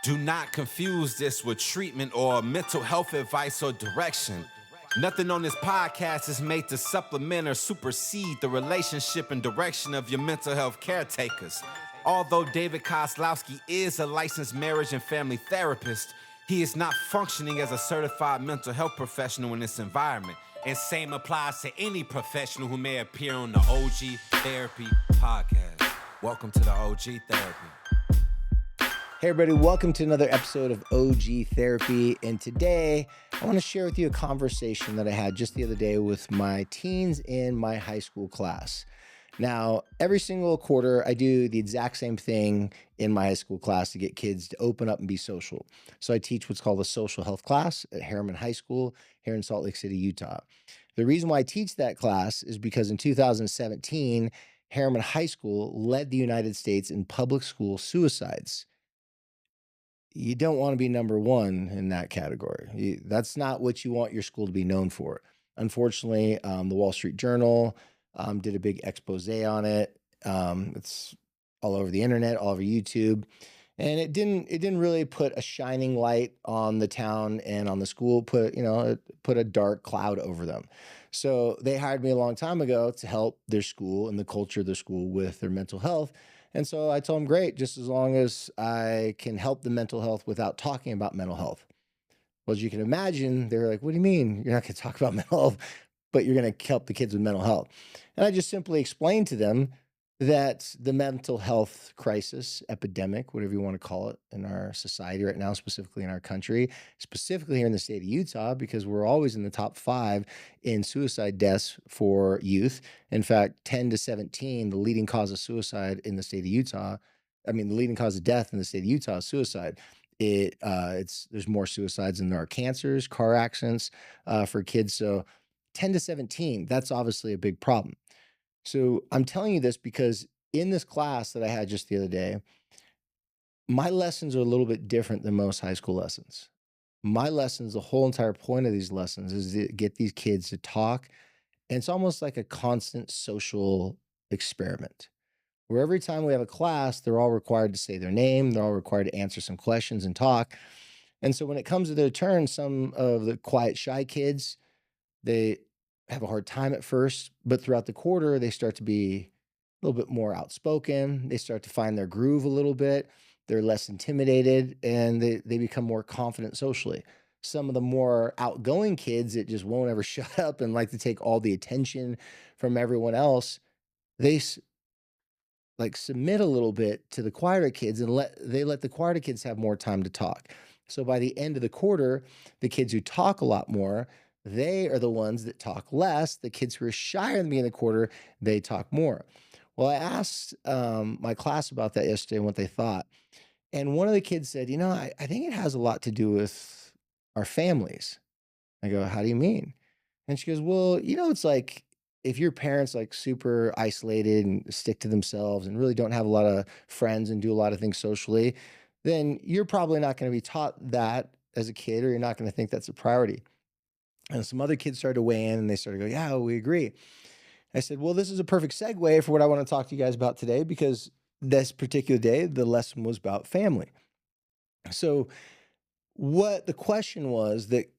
Do not confuse this with treatment or mental health advice or direction. Nothing on this podcast is made to supplement or supersede the relationship and direction of your mental health caretakers. Although David Kozlowski is a licensed marriage and family therapist, he is not functioning as a certified mental health professional in this environment. And same applies to any professional who may appear on the OG Therapy podcast. Welcome to the OG Therapy. Hey everybody, welcome to another episode of OG Therapy. And today I want to share with you a conversation that I had just the other day with my teens in my high school class. Now, every single quarter, I do the exact same thing in my high school class to get kids to open up and be social. So I teach what's called a social health class at Harriman High School here in Salt Lake City, Utah. The reason why I teach that class is because in 2017, Harriman High School led the United States in public school suicides. You don't want to be number one in that category. That's not what you want your school to be known for. Unfortunately, the Wall Street Journal did a big expose on it. It's all over the internet, all over YouTube, and it didn't really put a shining light on the town and on the school. It put a dark cloud over them. So they hired me a long time ago to help their school and the culture of their school with their mental health. And so I told them, great, just as long as I can help the mental health without talking about mental health. Well, as you can imagine, they're like, what do you mean? You're not going to talk about mental health, but you're going to help the kids with mental health. And I just simply explained to them that the mental health crisis, epidemic, whatever you want to call it in our society right now, specifically in our country, specifically here in the state of Utah, because we're always in the top 5 in suicide deaths for youth. In fact, 10 to 17, the leading cause of suicide in the state of Utah, the leading cause of death in the state of Utah is suicide. There's more suicides than there are cancers, car accidents for kids. So 10 to 17, that's obviously a big problem. So I'm telling you this because in this class that I had just the other day, my lessons are a little bit different than most high school lessons. My lessons, the whole entire point of these lessons is to get these kids to talk. And it's almost like a constant social experiment where every time we have a class, they're all required to say their name. They're all required to answer some questions and talk. And so when it comes to their turn, some of the quiet, shy kids, they have a hard time at first, but throughout the quarter, they start to be a little bit more outspoken. They start to find their groove a little bit. They're less intimidated and they become more confident socially. Some of the more outgoing kids that just won't ever shut up and like to take all the attention from everyone else, they submit a little bit to the quieter kids and let the quieter kids have more time to talk. So by the end of the quarter, the kids who talk a lot more, they are the ones that talk less. The kids who are shyer in the beginning of the quarter, they talk more. Well, I asked my class about that yesterday and what they thought. And one of the kids said, I think it has a lot to do with our families. I go, how do you mean? And she goes, well, it's like if your parents like super isolated and stick to themselves and really don't have a lot of friends and do a lot of things socially, then you're probably not going to be taught that as a kid, or you're not going to think that's a priority. And some other kids started to weigh in and they started to go, yeah, we agree. I said, well, this is a perfect segue for what I want to talk to you guys about today, because this particular day, the lesson was about family. So what the question was that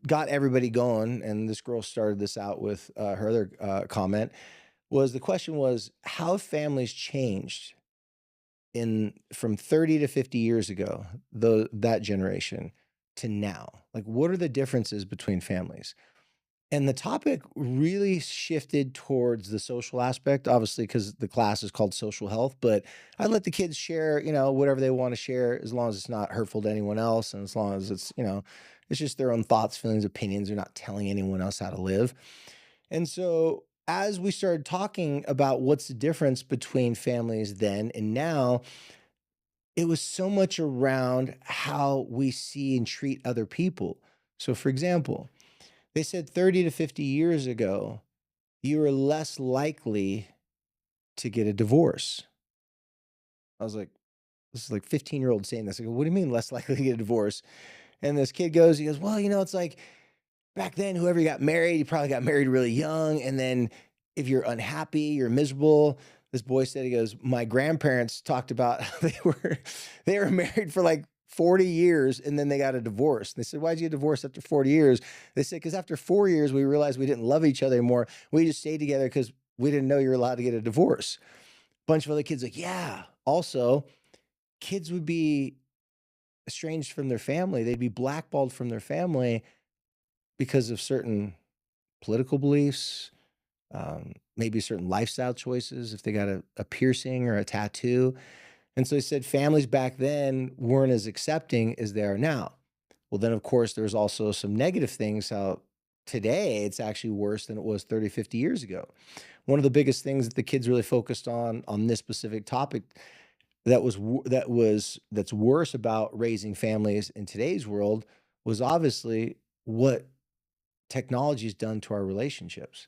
got everybody going, and this girl started this out with her other comment, was the question was how families changed from 30 to 50 years ago, that generation, to now. Like, what are the differences between families? And the topic really shifted towards the social aspect, obviously, because the class is called social health. But I let the kids share, whatever they want to share, as long as it's not hurtful to anyone else, and as long as it's, it's just their own thoughts, feelings, opinions. They're not telling anyone else how to live. And so as we started talking about what's the difference between families then and now, it was so much around how we see and treat other people. So, for example, they said 30 to 50 years ago, you were less likely to get a divorce. I was like, this is like 15-year-old saying this. I go, what do you mean less likely to get a divorce? And this kid goes, well, it's like back then, whoever got married, you probably got married really young. And then if you're unhappy, you're miserable. This boy said, he goes, my grandparents talked about how they were married for like 40 years, and then they got a divorce. They said, why'd you get divorced after 40 years? They said, because after 4 years, we realized we didn't love each other anymore. We just stayed together because we didn't know you were allowed to get a divorce. Bunch of other kids like, yeah. Also, kids would be estranged from their family. They'd be blackballed from their family because of certain political beliefs, maybe certain lifestyle choices, if they got a piercing or a tattoo. And so he said families back then weren't as accepting as they are now. Well, then, of course, there's also some negative things how today it's actually worse than it was 30, 50 years ago. One of the biggest things that the kids really focused on this specific topic that's worse about raising families in today's world was obviously what technology's done to our relationships.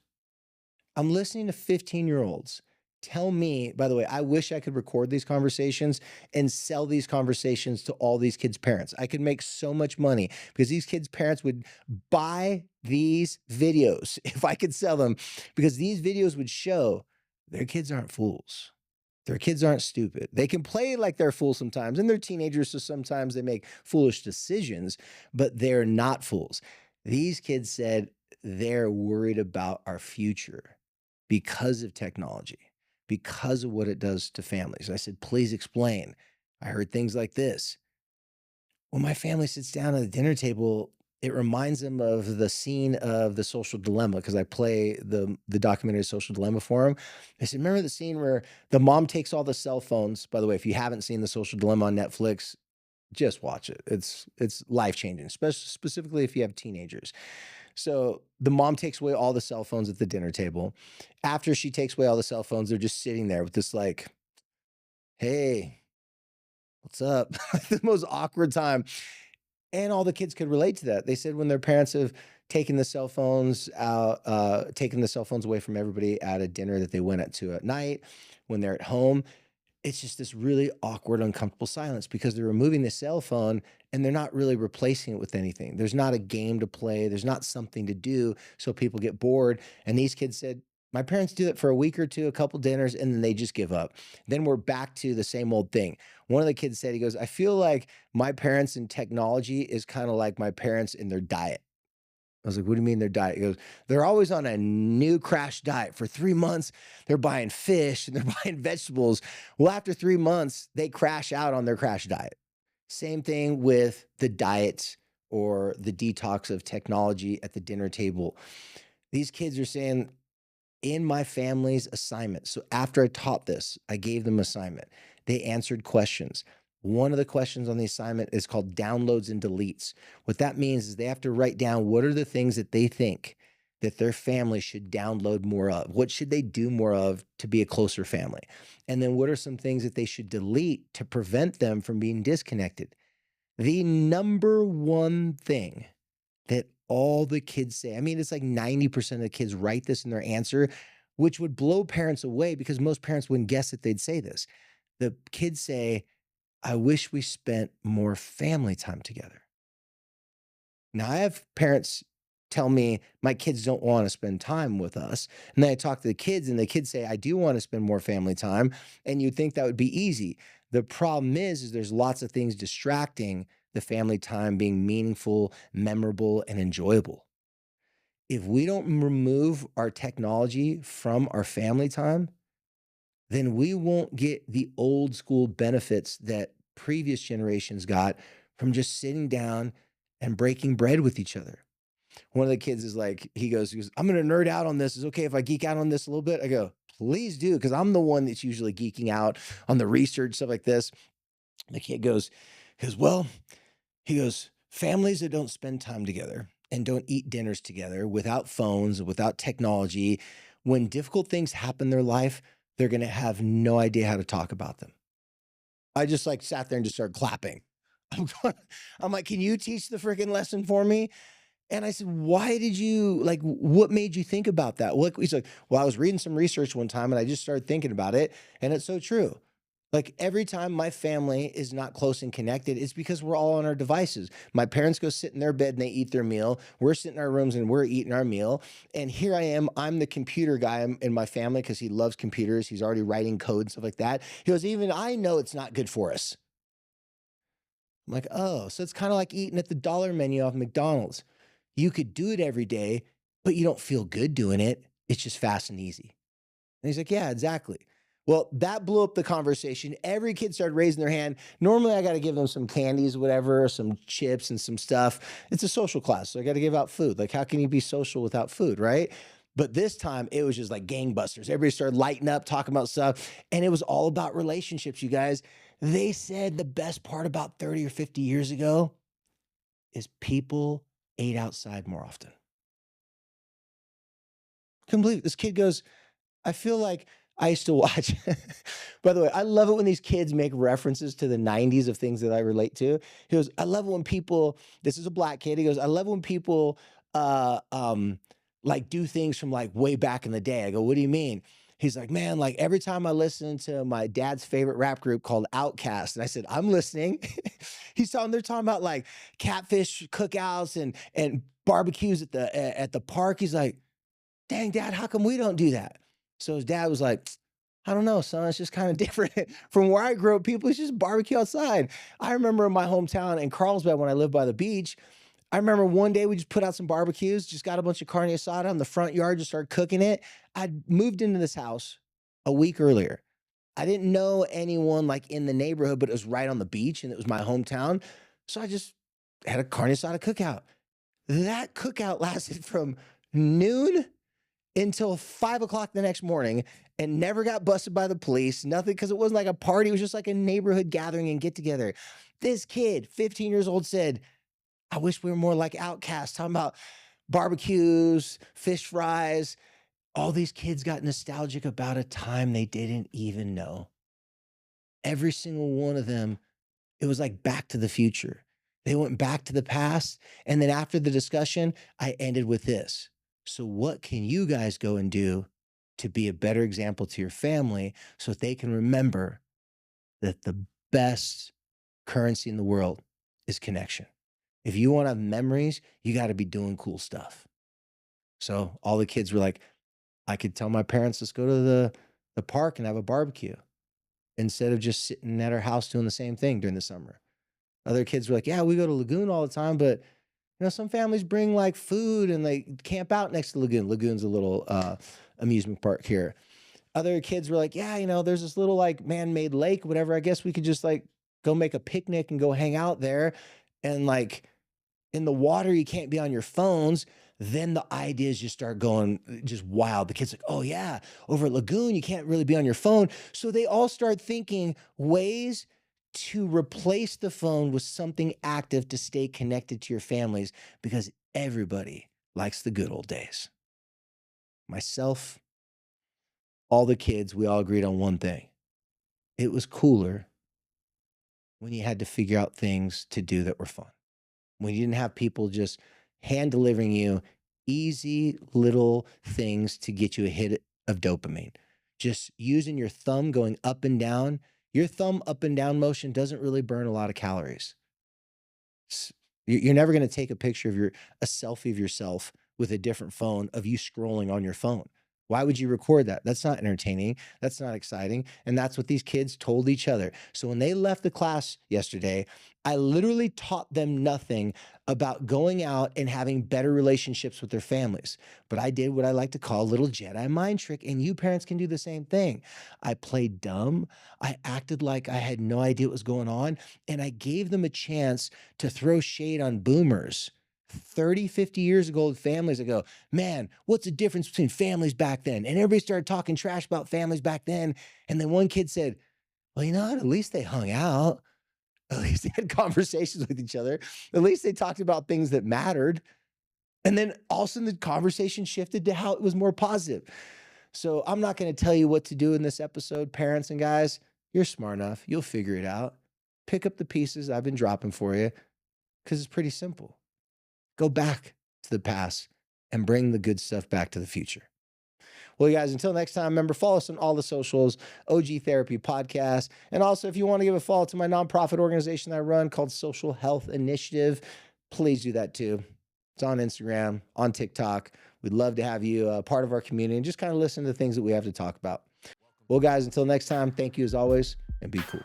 I'm listening to 15-year-olds tell me, by the way, I wish I could record these conversations and sell these conversations to all these kids' parents. I could make so much money because these kids' parents would buy these videos if I could sell them, because these videos would show their kids aren't fools. Their kids aren't stupid. They can play like they're fools sometimes, and they're teenagers, so sometimes they make foolish decisions, but they're not fools. These kids said they're worried about our future because of technology, because of what it does to families. I said, please explain. I heard things like this. When my family sits down at the dinner table, it reminds them of the scene of The Social Dilemma, because I play the documentary Social Dilemma for them. I said, remember the scene where the mom takes all the cell phones? By the way, if you haven't seen The Social Dilemma on Netflix, just watch it. It's life-changing, specifically if you have teenagers. So the mom takes away all the cell phones at the dinner table. After she takes away all the cell phones, they're just sitting there with this like, hey, what's up? The most awkward time. And all the kids could relate to that. They said when their parents have taken the cell phones out, taken the cell phones away from everybody at a dinner that they went to at night, when they're at home, it's just this really awkward, uncomfortable silence because they're removing the cell phone and they're not really replacing it with anything. There's not a game to play, there's not something to do, so people get bored. And these kids said, my parents do that for a week or two, a couple dinners, and then they just give up. Then we're back to the same old thing. One of the kids said, he goes, I feel like my parents in technology is kind of like my parents in their diet. I was like, what do you mean their diet? He goes, they're always on a new crash diet. For 3 months, they're buying fish and they're buying vegetables. Well, after 3 months, they crash out on their crash diet. Same thing with the diet or the detox of technology at the dinner table. These kids are saying, in my family's assignment, so after I taught this, I gave them assignment. They answered questions. One of the questions on the assignment is called downloads and deletes. What that means is they have to write down what are the things that they think that their family should download more of? What should they do more of to be a closer family? And then what are some things that they should delete to prevent them from being disconnected? The number one thing that all the kids say, I mean, it's like 90% of the kids write this in their answer, which would blow parents away because most parents wouldn't guess that they'd say this. The kids say, I wish we spent more family time together. Now, I have parents tell me my kids don't want to spend time with us. And then I talk to the kids and the kids say, I do want to spend more family time. And you'd think that would be easy. The problem is there's lots of things distracting the family time being meaningful, memorable, and enjoyable. If we don't remove our technology from our family time, then we won't get the old school benefits that previous generations got from just sitting down and breaking bread with each other. One of the kids is like, he goes, I'm going to nerd out on this. Is it okay if I geek out on this a little bit? I go, please do, because I'm the one that's usually geeking out on the research, stuff like this. The kid goes, well, he goes, families that don't spend time together and don't eat dinners together without phones, without technology, when difficult things happen in their life, they're going to have no idea how to talk about them. I just like sat there and just started clapping. I'm like, can you teach the freaking lesson for me? And I said, why did you, like, what made you think about that? He's like, well, I was reading some research one time and I just started thinking about it. And it's so true. Like every time my family is not close and connected, it's because we're all on our devices. My parents go sit in their bed and they eat their meal. We're sitting in our rooms and we're eating our meal. And here I am, I'm the computer guy in my family because he loves computers. He's already writing code and stuff like that. He goes, even I know it's not good for us. I'm like, oh, so it's kind of like eating at the dollar menu off McDonald's. You could do it every day, but you don't feel good doing it. It's just fast and easy. And he's like, yeah, exactly. Well, that blew up the conversation. Every kid started raising their hand. Normally, I got to give them some candies, whatever, some chips and some stuff. It's a social class, so I got to give out food. Like, how can you be social without food, right? But this time, it was just like gangbusters. Everybody started lighting up, talking about stuff, and it was all about relationships, you guys. They said the best part about 30 or 50 years ago is people ate outside more often. Complete. This kid goes, I feel like I used to watch. By the way, I love it when these kids make references to the 90s of things that I relate to. He goes, I love it when people, this is a black kid. He goes, I love when people uh um like do things from like way back in the day. I go, what do you mean? He's like, man, like every time I listen to my dad's favorite rap group called Outkast, and I said, I'm listening. They're talking about like catfish cookouts and barbecues at the park. He's like, dang, dad, how come we don't do that? So his dad was like, I don't know, son. It's just kind of different from where I grew up. People, it's just barbecue outside. I remember in my hometown in Carlsbad when I lived by the beach, I remember one day we just put out some barbecues, just got a bunch of carne asada in the front yard, just started cooking it. I moved into this house a week earlier. I didn't know anyone like in the neighborhood, but it was right on the beach and it was my hometown. So I just had a carne asada cookout. That cookout lasted from noon until 5 o'clock the next morning and never got busted by the police. Nothing, because it wasn't like a party. It was just like a neighborhood gathering and get together. This kid, 15 years old, said, I wish we were more like Outcasts, talking about barbecues, fish fries. All these kids got nostalgic about a time they didn't even know. Every single one of them, it was like Back to the Future. They went back to the past. And then after the discussion, I ended with this. So, what can you guys go and do to be a better example to your family so that they can remember that the best currency in the world is connection? If you want to have memories, you got to be doing cool stuff. So, all the kids were like, I could tell my parents, let's go to the park and have a barbecue instead of just sitting at our house doing the same thing during the summer. Other kids were like, yeah, we go to Lagoon all the time, but some families bring like food and they camp out next to Lagoon. Lagoon's a little amusement park here. Other kids were like, yeah, there's this little like man-made lake, whatever. I guess we could just like go make a picnic and go hang out there. And like in the water, you can't be on your phones. Then the ideas just start going just wild. The kids like, oh yeah, over at Lagoon, you can't really be on your phone. So they all start thinking ways to replace the phone with something active to stay connected to your families, because everybody likes the good old days. Myself, all the kids, we all agreed on one thing. It was cooler when you had to figure out things to do that were fun. When you didn't have people just hand delivering you easy little things to get you a hit of dopamine. Just using your thumb going up and down. Your thumb up and down motion doesn't really burn a lot of calories. You're never going to take a picture of a selfie of yourself with a different phone of you scrolling on your phone. Why would you record that? That's not entertaining. That's not exciting. And that's what these kids told each other. So when they left the class yesterday, I literally taught them nothing about going out and having better relationships with their families. But I did what I like to call a little Jedi mind trick, and you parents can do the same thing. I played dumb. I acted like I had no idea what was going on, and I gave them a chance to throw shade on boomers. 30, 50 years ago, old families that go, man, what's the difference between families back then? And everybody started talking trash about families back then. And then one kid said, well, you know what? At least they hung out. At least they had conversations with each other. At least they talked about things that mattered. And then all of a sudden the conversation shifted to how it was more positive. So I'm not going to tell you what to do in this episode, parents and guys. You're smart enough. You'll figure it out. Pick up the pieces I've been dropping for you, because it's pretty simple. Go back to the past and bring the good stuff back to the future. Well, you guys, until next time, remember, follow us on all the socials, OG Therapy Podcast. And also, if you want to give a follow to my nonprofit organization that I run called Social Health Initiative, please do that too. It's on Instagram, on TikTok. We'd love to have you part of our community and just kind of listen to the things that we have to talk about. Well, guys, until next time, thank you as always, and be cool.